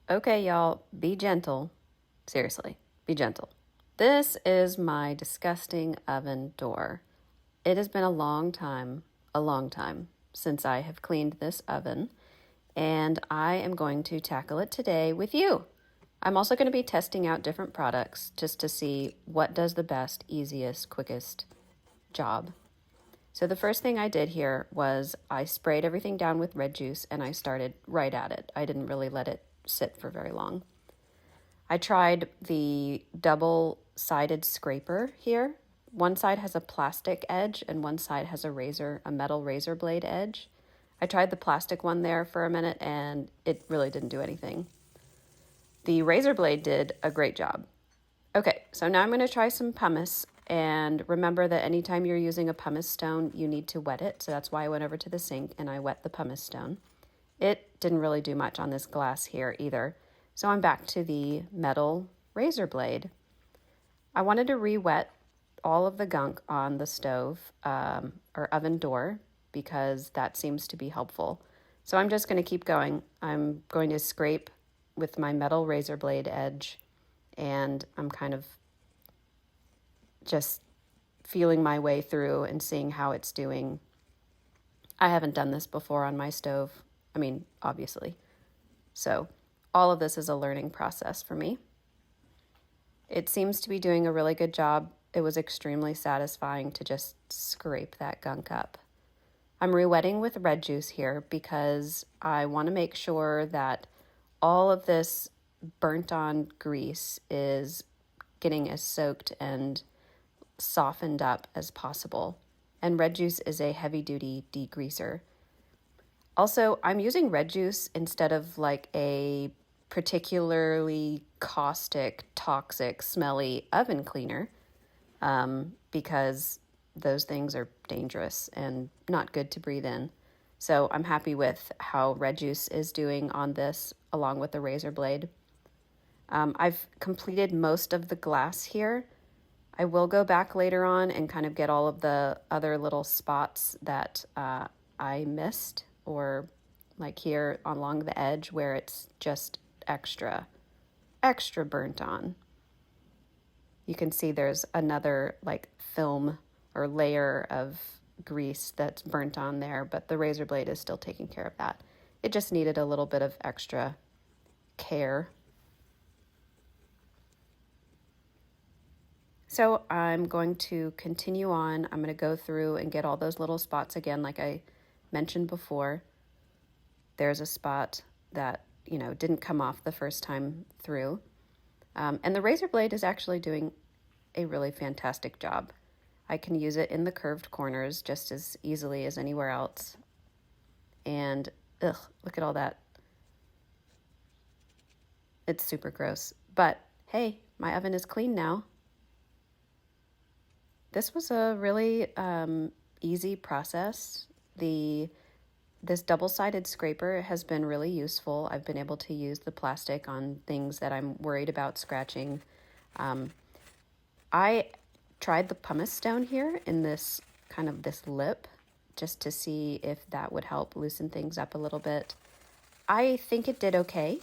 Okay, y'all, be gentle. Seriously, be gentle. This is my disgusting oven door. It has been a long time since I have cleaned this oven, and I am going to tackle it today with you. I'm also going to be testing out different products just to see what does the best, easiest, quickest job. So the first thing I did here was I sprayed everything down with red juice and I started right at it. I didn't really let it sit for very long. I tried the double-sided scraper here. One side has a plastic edge and one side has a metal razor blade edge. I tried the plastic one there for a minute and it really didn't do anything. The razor blade did a great job. Okay, so now I'm going to try some pumice, and remember that anytime you're using a pumice stone, you need to wet it. So that's why I went over to the sink and I wet the pumice stone. It didn't really do much on this glass here either. So I'm back to the metal razor blade. I wanted to re-wet all of the gunk on the stove or oven door because that seems to be helpful. So I'm just going to keep going. I'm going to scrape with my metal razor blade edge, and I'm kind of just feeling my way through and seeing how it's doing. I haven't done this before on my stove. I mean, obviously. So all of this is a learning process for me. It seems to be doing a really good job. It was extremely satisfying to just scrape that gunk up. I'm re-wetting with red juice here because I want to make sure that all of this burnt on grease is getting as soaked and softened up as possible. And red juice is a heavy-duty degreaser. Also, I'm using red juice instead of like a particularly caustic, toxic, smelly oven cleaner because those things are dangerous and not good to breathe in. So I'm happy with how red juice is doing on this along with the razor blade. I've completed most of the glass here. I will go back later on and kind of get all of the other little spots that I missed, or like here along the edge where it's just extra burnt on. You can see there's another like film or layer of grease that's burnt on there, but the razor blade is still taking care of that. It just needed a little bit of extra care. So I'm going to continue on. I'm going to go through and get all those little spots again, like I mentioned before. There's a spot that, didn't come off the first time through. And the razor blade is actually doing a really fantastic job. I can use it in the curved corners just as easily as anywhere else. And, look at all that. It's super gross. But, hey, my oven is clean now. This was a really easy process. This double-sided scraper has been really useful. I've been able to use the plastic on things that I'm worried about scratching. I tried the pumice stone here in this lip just to see if that would help loosen things up a little bit. I think it did okay.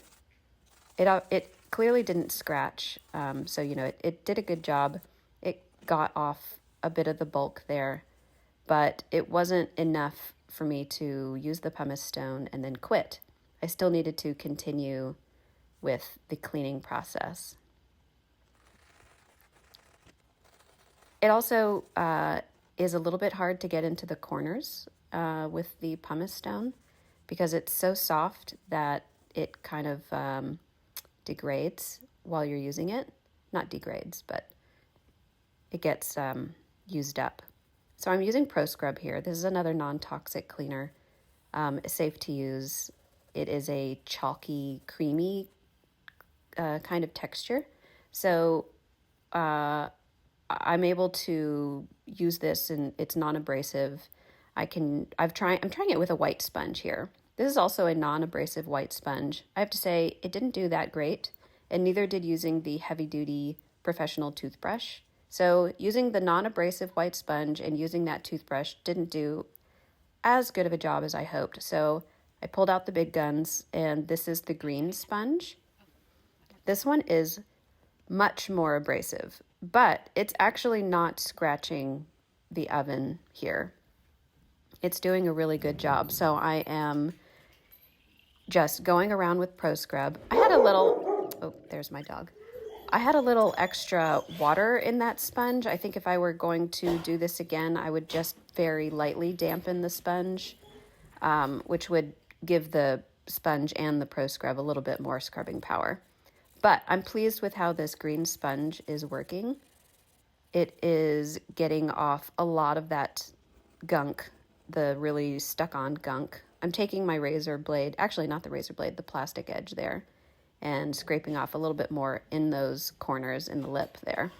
It clearly didn't scratch, so it did a good job. It got off a bit of the bulk there, but it wasn't enough for me to use the pumice stone and then quit. I still needed to continue with the cleaning process. It also is a little bit hard to get into the corners with the pumice stone because it's so soft that it kind of degrades while you're using it. Not degrades, but it gets used up. So I'm using Pro Scrub here. This is another non-toxic cleaner. It's safe to use. It is a chalky, creamy kind of texture. So I'm able to use this, and it's non-abrasive. I'm trying it with a white sponge here. This is also a non-abrasive white sponge. I have to say it didn't do that great, and neither did using the heavy-duty professional toothbrush. So using the non-abrasive white sponge and using that toothbrush didn't do as good of a job as I hoped. So I pulled out the big guns, and this is the green sponge. This one is much more abrasive, but it's actually not scratching the oven here. It's doing a really good job. So I am just going around with Pro Scrub. I had a little, oh, there's my dog. I had a little extra water in that sponge. I think if I were going to do this again, I would just very lightly dampen the sponge, which would give the sponge and the Pro Scrub a little bit more scrubbing power. But I'm pleased with how this green sponge is working. It is getting off a lot of that gunk, the really stuck-on gunk. I'm taking my razor blade, actually not the razor blade, the plastic edge there, and scraping off a little bit more in those corners in the lip there.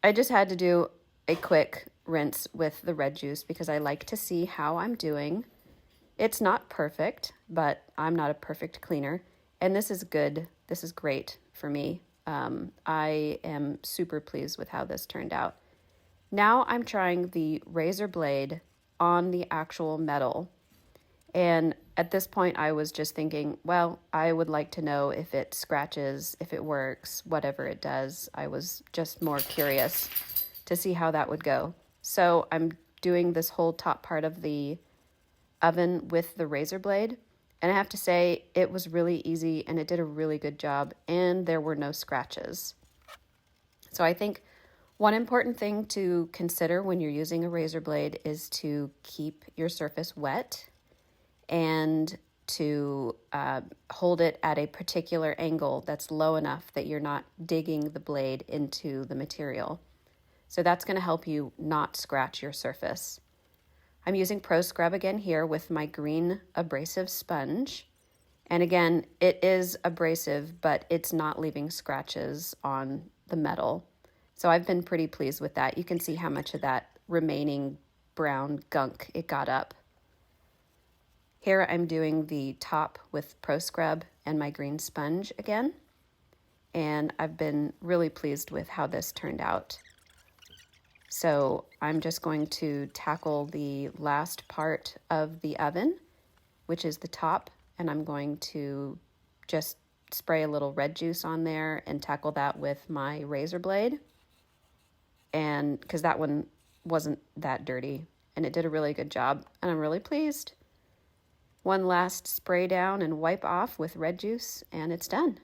I just had to do a quick rinse with the red juice because I like to see how I'm doing. It's not perfect, but I'm not a perfect cleaner, and this is good. This is great for me. I am super pleased with how this turned out. Now I'm trying the razor blade on the actual metal. And at this point, I was just thinking, well, I would like to know if it scratches, if it works, whatever it does. I was just more curious to see how that would go. So I'm doing this whole top part of the oven with the razor blade. And I have to say, it was really easy and it did a really good job, and there were no scratches. So I think one important thing to consider when you're using a razor blade is to keep your surface wet and to hold it at a particular angle that's low enough that you're not digging the blade into the material. So that's going to help you not scratch your surface. I'm using Pro Scrub again here with my green abrasive sponge. And again, it is abrasive, but it's not leaving scratches on the metal. So I've been pretty pleased with that. You can see how much of that remaining brown gunk it got up. Here I'm doing the top with Pro Scrub and my green sponge again. And I've been really pleased with how this turned out. So I'm just going to tackle the last part of the oven, which is the top, and I'm going to just spray a little red juice on there and tackle that with my razor blade. And because that one wasn't that dirty, and it did a really good job, and I'm really pleased. One last spray down and wipe off with red juice, and it's done.